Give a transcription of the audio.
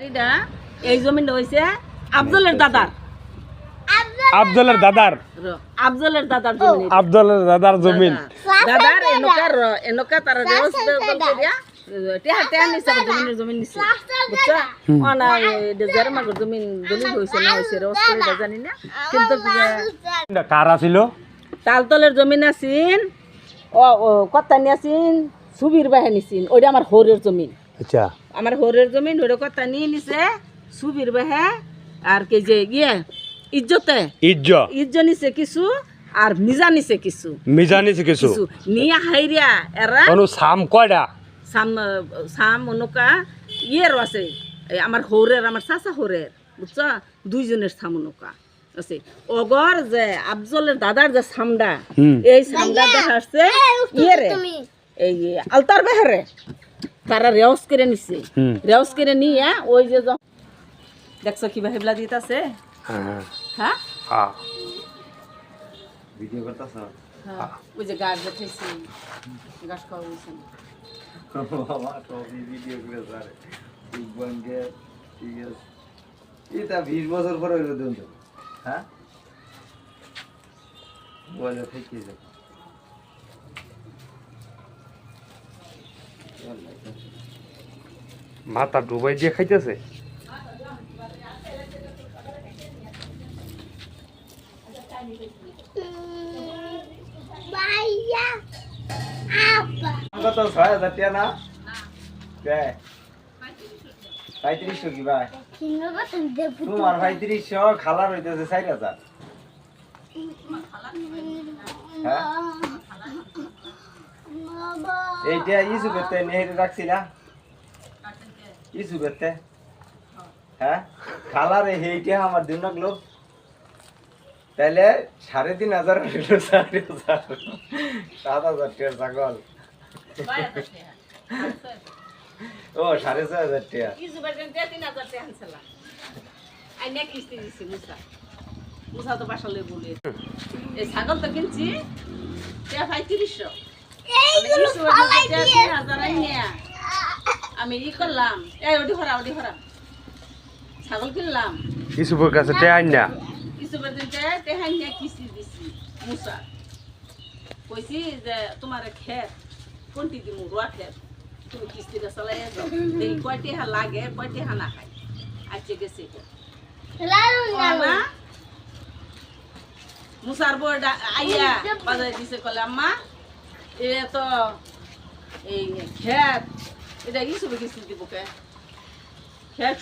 এটা এই জমিটা হইছে আফজলের দাদার আফজলের দাদার আফজলের দাদার জমি আফজলের দাদার জমিন দাদার এনকা তার রেওস দিয়া টেহা নিছে জমিনের জমিন নিছে বুঝছো অনা দেজার মাগর জমিন দলিল হইছে না হইছে রেওস করে জানি না কিন্তু কারা ছিল তালতলের জমিন আছিন ও কথা নিয়াছিন সুবির বাহিনী ছিন ওইটা আমার হরের জমিন। আচ্ছা আমার হরের জমিন ওইটা কথা নিয়ে নিছে সুবির বাহে আর কে যে ইজ্জতে ইজ্জ নিছে কিছু আর মিজা নিছে কিছু নিয়ে হাইরিয়া এরা সাম কয়টা সাম অনুকা ইয়ের আছে আমার হরের আমার চাচা হরের বুঝছো দুইজনের সাম অনুকা আছে অগর যে আফজলের দাদার যে সামডা এই সামডা দেখাচ্ছে ইয়েরে এই আলতার বেহারে তারা রেওস করে নিছে রেওস করে নিয়ে ওই যে দেখছো কি হেবলা দিতেছে হ্যাঁ ভিডিও করতেছ ওই যে গাছ দেখেছি গাছ খাওয়া হয়েছে বাবা তো ভিডিও করে স্যার ঠিক বন্ধে ঠিক আছে এটা 20 বছর পরে হইলো দেন তো হ্যাঁ বলে ঠিক আছে মাথা ডুবাই দিয়ে খাইতেছে কত 6000 টাকা না কে 3500 কি ভাই তোমার 3500 খালার হইতেছে 4000 হ্যাঁ এইটা ইসু করতে নেহেরে রাখছিলা ইসু করতে হ্যাঁ খালার এইটা আমার দিন লাগলো তাহলে 3500 হইলো 4000 7000 টাকা ছাগল ও 6500 টাকা কিছু বেতন 3000 টাকা আনছিলাম আই নে কিস্তি দিছি মুসা তো বাসালে বলে এই ছাগল তো কিনছি টাকা 3500 এইগুলো ফালাই দিয়ে 3000 নিয়া আমি ই করলাম এই ওডি ভরা ছাগল কিনলাম ইসুপুর কাছে তে আইন না কিছু বেতন টাকা নিয়া কিস্তি দিছি মুসা কইছি যে তোমার খেত কোনটি দিমু রোয়া খেত তুমি কিস্তিটা চালাই যাও এই কয়টি হা লাগে কয়টি হা না খাই আজকে গেছে না মুসার বোর্ড আইয়া বাজারে দিছে কলে আম্মা এ তো এই খেত এটা কিস্তি দিব কে খেত